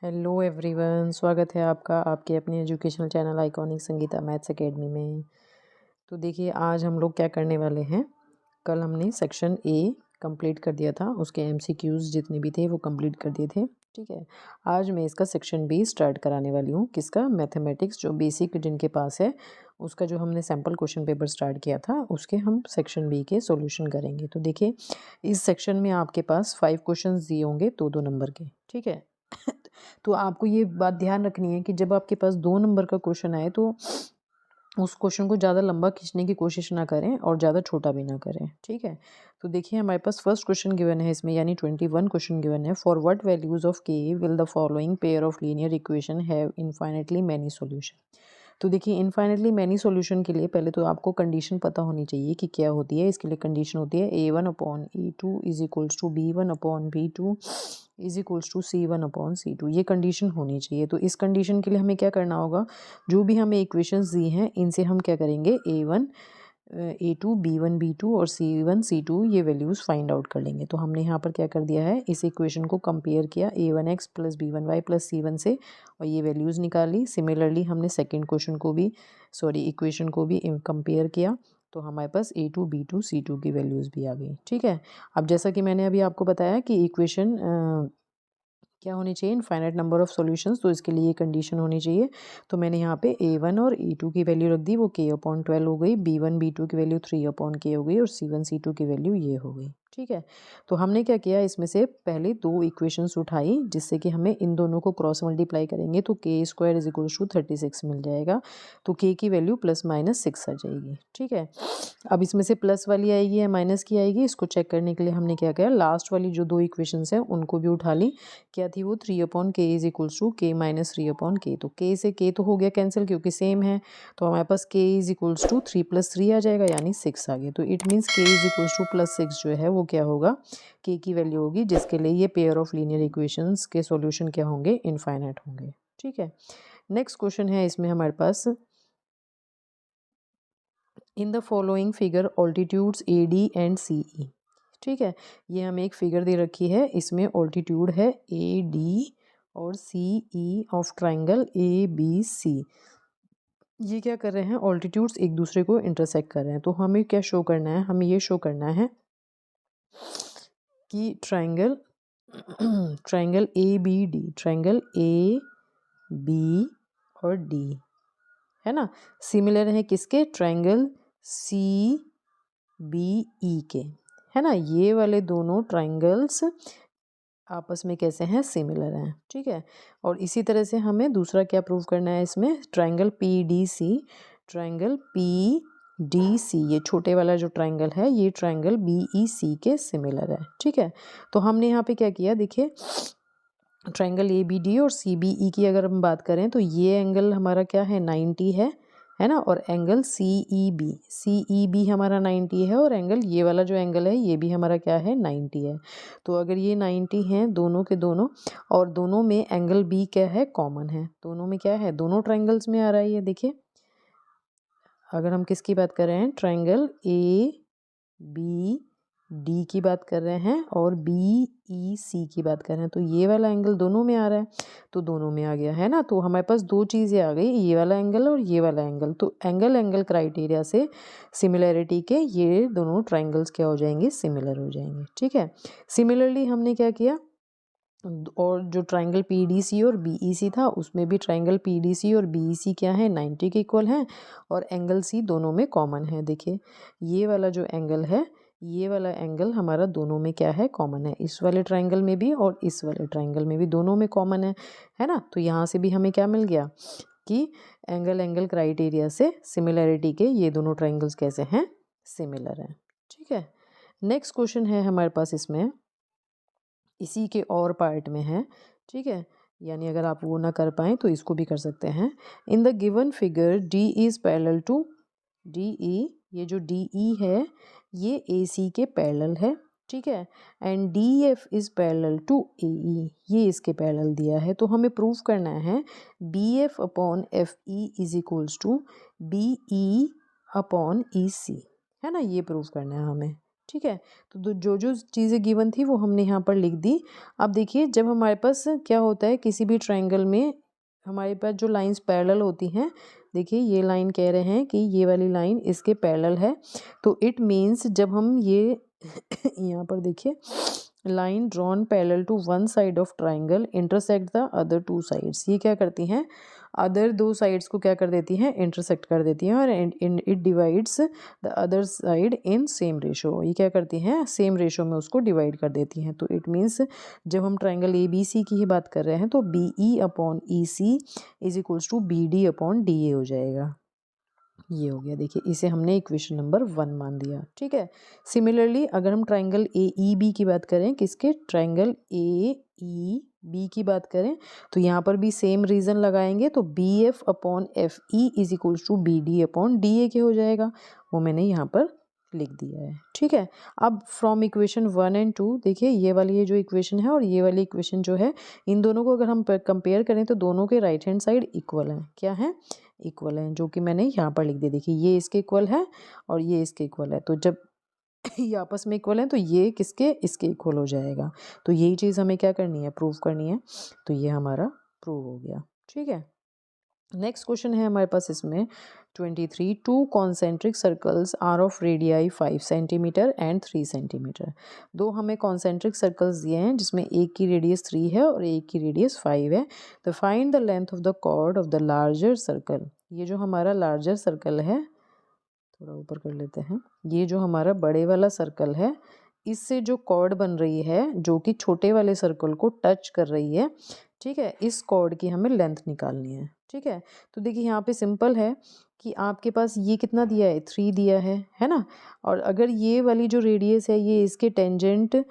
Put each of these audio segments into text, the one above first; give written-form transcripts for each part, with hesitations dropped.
Hello everyone, स्वागत है आपका आपके अपने educational channel iconic Sangeeta maths academy में। तो देखिए, आज हम लोग क्या करने वाले हैं। कल हमने सेक्शन ए कंप्लीट कर दिया था, उसके एमसीक्यूज़ जितने भी थे वो कंप्लीट कर दिए थे। ठीक है, आज मैं इसका सेक्शन बी स्टार्ट कराने वाली हूँ। किसका? मैथमेटिक्स, जो बेसिक जिनके पास है उसका जो हमने सैम्पल क्वेश्चन पेपर स्टार्ट किया था उसके हम सेक्शन बी के सॉल्यूशन करेंगे। तो देखिए, इस सेक्शन में आपके पास 5 क्वेश्चंस दिए होंगे 2-2 नंबर के। ठीक है। तो आपको ये बात ध्यान रखनी है कि जब आपके पास 2 नंबर का क्वेश्चन आए तो उस क्वेश्चन को ज़्यादा लंबा खींचने की कोशिश ना करें और ज़्यादा छोटा भी ना करें। ठीक है, तो देखिए हमारे पास फर्स्ट क्वेश्चन गिवन है इसमें, यानी 21 क्वेश्चन गिवन है। फॉर व्हाट वैल्यूज ऑफ के will the following pair of linear equation have infinitely many solution. तो देखिए, इनफाइनाइटली मैनी सॉल्यूशन के लिए पहले तो आपको कंडीशन पता होनी चाहिए कि क्या होती है। इसके लिए कंडीशन होती है A1/E2 is equals to B1/B2 is equals to C1/C2। ये कंडीशन होनी चाहिए। तो इस कंडीशन के लिए हमें क्या करना होगा, जो भी हमें इक्वेशंस दी हैं इनसे हम क्या करेंगे, A1 A2 B1 B2 और C1 C2 ये वैल्यूज़ फाइंड आउट कर लेंगे। तो हमने यहाँ पर क्या कर दिया है, इस इक्वेशन को कंपेयर किया A1x plus B1y plus C1 से और ये वैल्यूज़ निकाली। सिमिलरली हमने सेकेंड क्वेश्चन को भी इक्वेशन को भी कंपेयर किया, तो हमारे पास A2 B2 C2 की वैल्यूज़ भी आ गई। ठीक है, अब जैसा कि मैंने अभी आपको बताया कि इक्वेशन क्या होनी चाहिए, इनफाइनाइट नंबर ऑफ सॉल्यूशंस, तो इसके लिए ये कंडीशन होनी चाहिए। तो मैंने यहाँ पे A1 और E2 की वैल्यू रख दी, वो K/12 हो गई। B1 B2 की वैल्यू 3/K हो गई और C1 C2 की वैल्यू ये हो गई। ठीक है, तो हमने क्या किया, इसमें से पहले 2 इक्वेशंस उठाई, जिससे कि हमें इन दोनों को क्रॉस मल्टीप्लाई करेंगे तो K² इज इक्वल्स टू 36 मिल जाएगा। तो K की वैल्यू प्लस माइनस 6 आ जाएगी। ठीक है, अब इसमें से प्लस वाली आएगी या माइनस की आएगी, इसको चेक करने के लिए हमने क्या किया, लास्ट वाली जो 2 इक्वेशंस हैं उनको भी उठा ली। क्या थी वो, 3/K is equals to K minus 3/K। तो K से K तो हो गया कैंसिल क्योंकि सेम है, तो हमारे पास K इज इक्वल्स टू 3 + 3 आ जाएगा, यानी 6 आ गया। तो it means K is equals two plus 6 जो है वो क्या होगा, K की वैल्यू होगी, जिसके लिए ये पेयर ऑफ लीनियर इक्वेशंस के सॉल्यूशन क्या होंगे, इनफाइनाइट होंगे। ठीक है, नेक्स्ट क्वेश्चन है इसमें हमारे पास, in the following figure altitudes AD and CE। ठीक है, ये हमें एक फिगर दे रखी है, इसमें ऑल्टीट्यूड है AD और CE ऑफ ट्राइंगल ABC। ये क्या कर रहे हैं, ऑल्टीट्यूड्स एक दूसरे को इंटरसेक्ट कर रहे हैं। तो हमें क्या शो करना है, हमें ये शो करना है कि triangle triangle ABD, triangle AB और D है ना, सिमिलर है किसके, ट्राइंगल CBE के, है ना। ये वाले दोनों ट्राइंगल्स आपस में कैसे हैं, सिमिलर हैं। ठीक है, और इसी तरह से हमें दूसरा क्या प्रूव करना है इसमें, ट्राइंगल PDC, ट्राइंगल PDC, ये छोटे वाला जो ट्राइंगल है ये ट्राइंगल BEC के सिमिलर है। ठीक है, तो हमने यहाँ पे क्या किया, देखिए ट्राइंगल ABD और CBE की अगर हम बात करें तो ये एंगल हमारा क्या है, 90 है ना, और एंगल CEB हमारा 90 है, और एंगल ये वाला जो एंगल है ये भी हमारा क्या है, 90 है। तो अगर ये 90 हैं दोनों के दोनों, और दोनों में एंगल B क्या है, कॉमन है, दोनों में क्या है, दोनों ट्राइंगल्स में आ रहा है ये। देखिए, अगर हम किसकी बात कर रहे हैं, ट्राइंगल ABD की बात कर रहे हैं और BEC की बात कर रहे हैं, तो ये वाला एंगल दोनों में आ रहा है, तो दोनों में आ गया है ना। तो हमारे पास 2 चीज़ें आ गई, ये वाला एंगल और ये वाला एंगल। तो एंगल क्राइटेरिया से सिमिलैरिटी के ये दोनों ट्राइंगल्स क्या हो जाएंगे, सिमिलर हो जाएंगे। ठीक है, सिमिलरली हमने क्या किया, और जो ट्राइंगल PDC और BEC था उसमें भी ट्राइंगल PDC और BEC क्या है, 90 के इक्वल हैं, और एंगल C दोनों में कॉमन है। देखिए, ये वाला जो एंगल है, ये वाला एंगल हमारा दोनों में क्या है, कॉमन है, इस वाले ट्राइंगल में भी और इस वाले ट्राइंगल में भी, दोनों में कॉमन है ना। तो यहाँ से भी हमें क्या मिल गया कि एंगल क्राइटेरिया से सिमिलैरिटी के ये दोनों ट्राइंगल्स कैसे हैं, सिमिलर हैं। ठीक है, नेक्स्ट क्वेश्चन है हमारे पास इसमें, इसी के और पार्ट में है। ठीक है, यानी अगर आप वो ना कर पाएँ तो इसको भी कर सकते हैं। In the given figure D is parallel to DE, ये जो DE है ये AC के पैरेलल है। ठीक है, and DF is parallel to AE, ये इसके पैरेलल दिया है। तो हमें प्रूफ करना है BF/FE is equals to BE/EC, है ना, ये प्रूफ करना है हमें। ठीक है। तो जो जो चीज़ें गिवन थी वो हमने यहाँ पर लिख दी। अब देखिए जब हमारे पास क्या होता है किसी भी ट्रायंगल में हमारे पास जो लाइंस पैरेलल होती हैं, देखिए ये लाइन कह रहे हैं कि ये वाली लाइन इसके पैरेलल है, तो इट मीन्स जब हम ये यहाँ पर देखिए line drawn parallel to one side of triangle intersect the other two sides, ये क्या करती हैं अदर दो साइड्स को क्या कर देती हैं इंटरसेक्ट कर देती हैं और it divides the other side in same ratio, ये क्या करती हैं सेम रेशो में उसको डिवाइड कर देती हैं। तो इट मीन्स जब हम ट्राइंगल ए बी सी की ही बात कर रहे हैं तो B E upon E C is equals to B D upon D A हो जाएगा। ये हो गया, देखिए इसे हमने इक्वेशन नंबर 1 मान दिया। ठीक है। सिमिलरली अगर हम ट्राइंगल ए ई बी की बात करें, किसके ट्राइंगल ए ई बी की बात करें, तो यहाँ पर भी सेम रीजन लगाएंगे तो B F upon F E is equals to B D upon D A के हो जाएगा, वो मैंने यहाँ पर लिख दिया है। ठीक है। अब फ्रॉम इक्वेशन 1 एंड 2 देखिए ये वाली जो इक्वेशन है और ये वाली इक्वेशन जो है, इन दोनों को अगर हम कंपेयर करें तो दोनों के राइट हैंड साइड इक्वल हैं। क्या है? इक्वल हैं, जो कि मैंने यहाँ पर लिख दिया। देखिए ये इसके इक्वल है और ये इसके इक्वल है, तो जब ये आपस में इक्वल हैं तो ये किसके इसके इक्वल हो जाएगा। तो यही चीज़ हमें क्या करनी है प्रूव करनी है, तो ये हमारा प्रूव हो गया। ठीक है। नेक्स्ट क्वेश्चन है हमारे पास इसमें 23 two concentric circles are of radii 5 centimetre and 3 centimetre. दो हमें कॉन्सेंट्रिक सर्कल्स दिए हैं जिसमें एक की रेडियस 3 है और एक की रेडियस 5 है। तो find the length of the chord of the larger circle. ये जो हमारा लार्जर सर्कल है, थोड़ा ऊपर कर लेते हैं, ये जो हमारा बड़े वाला सर्कल है इससे जो कॉर्ड बन रही है जो कि छोटे वाले सर्कल को टच कर रही है, ठीक है, इस कॉर्ड की हमें लेंथ निकालनी है। ठीक है। तो देखिए यहाँ पे सिंपल है कि आपके पास ये कितना दिया है 3 दिया है ना, और अगर ये वाली जो रेडियस है ये इसके टेंजेंट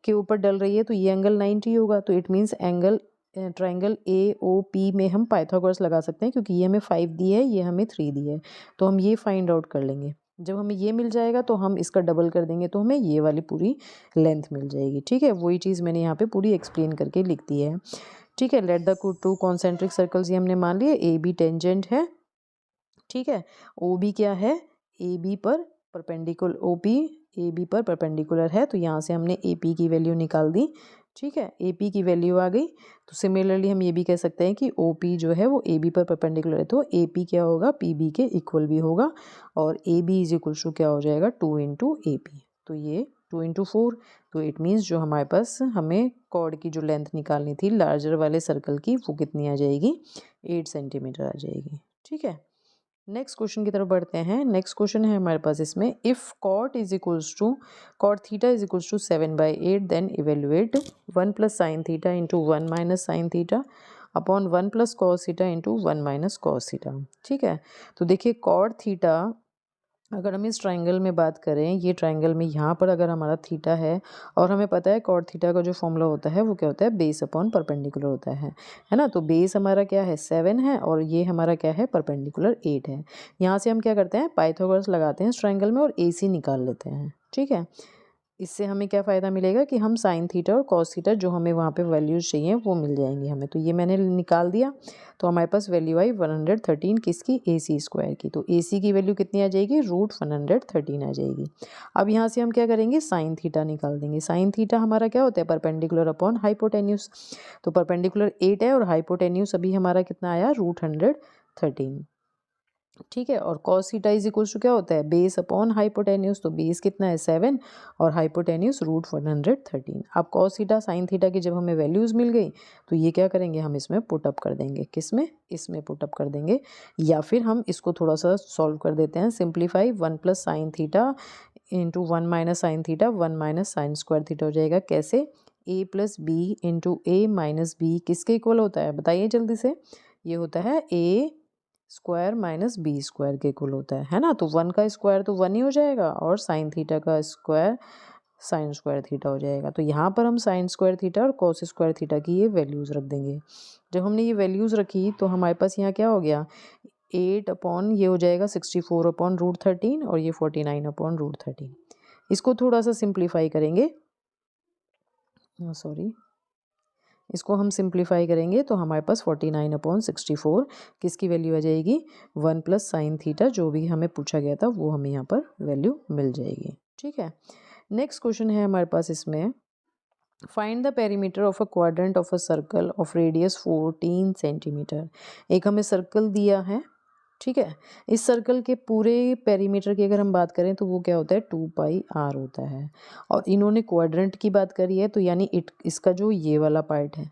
के ऊपर डल रही है तो ये एंगल 90 होगा। तो it means angle triangle A O P में हम पाइथागोरस लगा सकते हैं क्योंकि ये हमें 5 दी है ये हमें 3 दी है, तो हम ये फाइंड आउट कर लेंगे। जब हमें ये मिल जाएगा तो हम इसका डबल कर देंगे तो हमें ये वाली पूरी लेंथ मिल जाएगी। ठीक है। वही चीज़ मैंने यहाँ पे पूरी एक्सप्लेन करके लिख दी है। ठीक है। Let the two concentric circles ये हमने मान लिए, ए बी टेंजेंट है। ठीक है। ओ बी क्या है, ए बी पर perpendicular, O P A B पर परपेंडिकुलर है, तो यहाँ से हमने ए पी की वैल्यू निकाल दी। ठीक है। ए पी की वैल्यू आ गई। तो सिमिलरली हम ये भी कह सकते हैं कि ओ पी जो है वो ए बी पर परपेंडिकुलर है, तो ए पी क्या होगा पी बी के इक्वल भी होगा, और A B is equal to क्या हो जाएगा 2 इंटू ए पी, तो ये 2 इंटू 4। तो इट मीन्स जो हमारे पास हमें कॉर्ड की जो लेंथ निकालनी थी लार्जर वाले सर्कल की वो कितनी आ जाएगी 8 सेंटीमीटर आ जाएगी। ठीक है। नेक्स्ट क्वेश्चन की तरफ बढ़ते हैं। नेक्स्ट क्वेश्चन है हमारे पास इसमें, if cot is equals to cot theta is equals to 7/8 then evaluate 1 plus sine theta into 1 minus sine theta upon 1 plus cos theta into 1 minus cos theta. ठीक है। तो देखिए कॉट थीटा, अगर हम इस ट्राइंगल में बात करें, ये ट्राइंगल में यहाँ पर अगर हमारा थीटा है और हमें पता है कॉट थीटा का जो फॉर्मूला होता है वो क्या होता है बेस अपॉन परपेंडिकुलर होता है ना। तो बेस हमारा क्या है 7 है और ये हमारा क्या है परपेंडिकुलर 8 है। यहाँ से हम क्या करते हैं पाइथागोरस लगाते हैं इस ट्राइंगल में और AC निकाल लेते हैं। ठीक है। इससे हमें क्या फ़ायदा मिलेगा कि हम साइन थीटा और कॉस थीटा जो हमें वहाँ पे वैल्यूज़ चाहिए वो मिल जाएंगी हमें। तो ये मैंने निकाल दिया, तो हमारे पास वैल्यू आई 113 किसकी AC स्क्वायर की। तो AC की वैल्यू कितनी आ जाएगी √113 आ जाएगी। अब यहाँ से हम क्या करेंगे साइन थीटा निकाल देंगे। साइन थीटा हमारा क्या होता है परपेंडिकुलर अपॉन हाइपोटेन्यूज, तो परपेंडिकुलर 8 है और हाइपोटेन्यूज अभी हमारा कितना आया √113। ठीक है। और cos theta is equal to क्या होता है बेस अपॉन हाइपोटेन्यूज, तो बेस कितना है 7 और हाइपोटेन्यूज √113। अब कॉस थीटा साइन थीटा की जब हमें वैल्यूज़ मिल गई तो ये क्या करेंगे हम इसमें पुट अप कर देंगे, किसमें इसमें पुट अप कर देंगे, या फिर हम इसको थोड़ा सा सॉल्व कर देते हैं simplify 1 plus sine theta into 1 minus sine theta 1 minus sine square theta हो जाएगा। कैसे a plus B into A minus B किसके इक्वल होता है बताइए जल्दी से, ये होता है a square minus B square के इक्वल होता है ना। तो 1 का स्क्वायर तो 1 ही हो जाएगा और साइन थीटा का स्क्वायर साइन स्क्वायर थीटा हो जाएगा। तो यहाँ पर हम साइन स्क्वायर थीटा और कॉस स्क्वायर थीटा की ये वैल्यूज़ रख देंगे। जब हमने ये वैल्यूज़ रखी तो हमारे पास यहाँ क्या हो गया 8 अपॉन ये हो जाएगा 64 अपॉन √13 और ये 49 अपॉन √13। इसको थोड़ा सा सिंप्लीफाई करेंगे, सॉरी इसको हम सिंप्लीफाई करेंगे तो हमारे पास 49 अपॉन 64 किसकी वैल्यू आ जाएगी 1 प्लस साइन थीटा, जो भी हमें पूछा गया था वो हमें यहाँ पर वैल्यू मिल जाएगी। ठीक है। नेक्स्ट क्वेश्चन है हमारे पास इसमें, find the perimeter of a quadrant of a circle of radius 14 centimetre. एक हमें सर्कल दिया है, ठीक है। इस सर्कल के पूरे पेरीमीटर की अगर हम बात करें तो वो क्या होता है 2πr होता है। और इन्होंने क्वाड्रेंट की बात करी है, तो यानी इसका जो ये वाला पार्ट है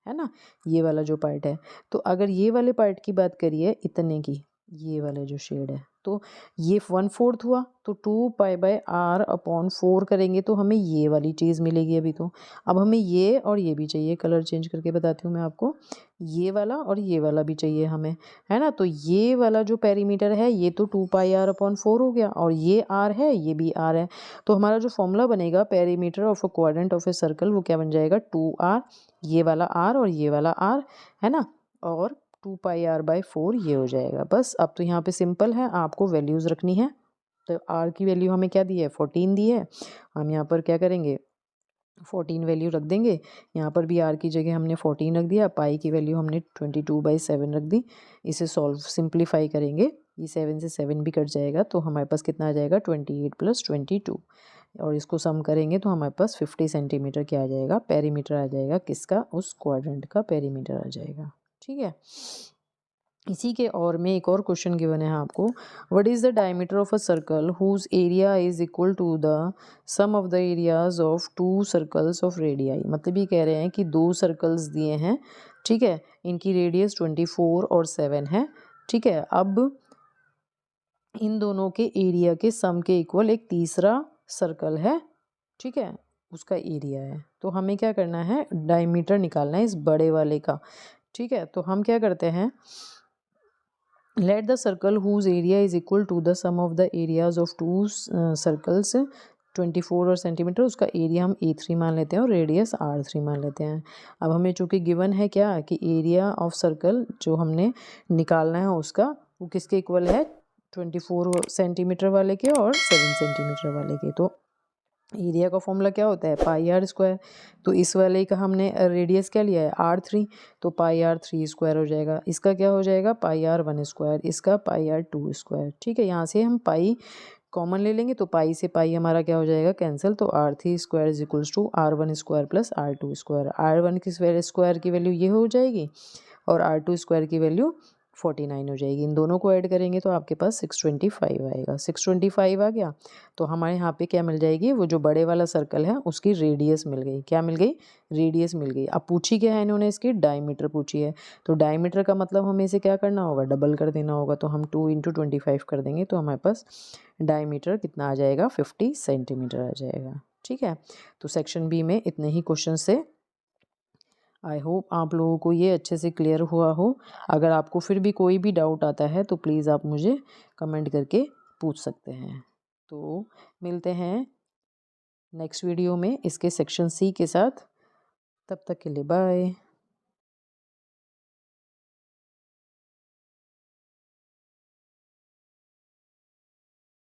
ना, ये वाला जो पार्ट है, तो अगर ये वाले पार्ट की बात करिए इतने की, ये वाले जो शेड है, तो ये 1/4 हुआ, तो 2πr/4 करेंगे तो हमें ये वाली चीज़ मिलेगी अभी। तो अब हमें ये और ये भी चाहिए, कलर चेंज करके बताती हूँ मैं आपको, ये वाला और ये वाला भी चाहिए हमें, है ना। तो ये वाला जो पेरीमीटर है ये तो 2πr/4 हो गया, और ये r है, ये भी r है। तो हमारा जो फॉर्मूला बनेगा perimeter of a quadrant of a circle, वो क्या बन जाएगा 2r, ये वाला r और ये वाला r, है ना, और 2πr/4 ये हो जाएगा। बस अब तो यहाँ पे सिंपल है, आपको वैल्यूज़ रखनी है। तो r की वैल्यू हमें क्या दी है 14 दी है, हम यहाँ पर क्या करेंगे 14 वैल्यू रख देंगे। यहाँ पर भी r की जगह हमने 14 रख दिया, पाई की वैल्यू हमने 22/7 रख दी। इसे सॉल्व सिंप्लीफाई करेंगे, ये 7 से 7 भी कट जाएगा, तो हमारे पास कितना आ जाएगा 28 + 22, और इसको सम करेंगे तो हमारे पास 50 सेंटीमीटर क्या आ जाएगा, पेरीमीटर आ जाएगा, किसका, उस क्वाड्रेंट का पेरीमीटर आ जाएगा। ठीक है। इसी के और में एक और क्वेश्चन गिवन है आपको, what is the diameter of a circle whose area is equal to the sum of the areas of 2 circles of radii. मतलब ये कह रहे हैं कि 2 सर्कल्स दिए हैं, ठीक है, इनकी रेडियस 24 और 7 है, ठीक है। अब इन दोनों के एरिया के सम के इक्वल एक तीसरा सर्कल है, ठीक है, उसका एरिया है। तो हमें क्या करना है, डायमीटर निकालना है इस बड़े वाले का, ठीक है। तो हम क्या करते हैं, let the circle whose area is equal to the sum of the areas of two circles 24 और सेंटीमीटर, उसका एरिया हम A3 मान लेते हैं और रेडियस R3 मान लेते हैं। अब हमें चूँकि गिवन है क्या कि एरिया ऑफ सर्कल जो हमने निकालना है उसका, वो किसके इक्वल है 24 सेंटीमीटर वाले के और 7 सेंटीमीटर वाले के। तो एरिया का फॉर्मूला क्या होता है πr²। तो इस वाले का हमने रेडियस क्या लिया है r3, तो πr3² हो जाएगा। इसका क्या हो जाएगा πr1², इसका πr2²। ठीक है, यहाँ से हम पाई कॉमन ले लेंगे, तो पाई से पाई हमारा क्या हो जाएगा कैंसिल, तो r3² = r1² + r2²। r1 की स्क्वायर की वैल्यू ये हो जाएगी और r2² की वैल्यू 49 हो जाएगी। इन दोनों को ऐड करेंगे तो आपके पास 625 आएगा। 625 आ गया तो हमारे यहाँ पे क्या मिल जाएगी, वो जो बड़े वाला सर्कल है उसकी रेडियस मिल गई। क्या मिल गई, रेडियस मिल गई। अब पूछी क्या है इन्होंने, इसकी डायमीटर पूछी है। तो डायमीटर का मतलब हमें इसे क्या करना होगा, डबल कर देना होगा। तो हम 2 × 25 कर देंगे तो हमारे पास डायमीटर कितना आ जाएगा 50 सेंटीमीटर आ जाएगा। ठीक है, तो सेक्शन बी में इतने ही क्वेश्चन से। आई होप आप लोगों को ये अच्छे से क्लियर हुआ हो। अगर आपको फिर भी कोई भी डाउट आता है तो प्लीज़ आप मुझे कमेंट करके पूछ सकते हैं। तो मिलते हैं नेक्स्ट वीडियो में इसके सेक्शन सी के साथ। तब तक के लिए बाय।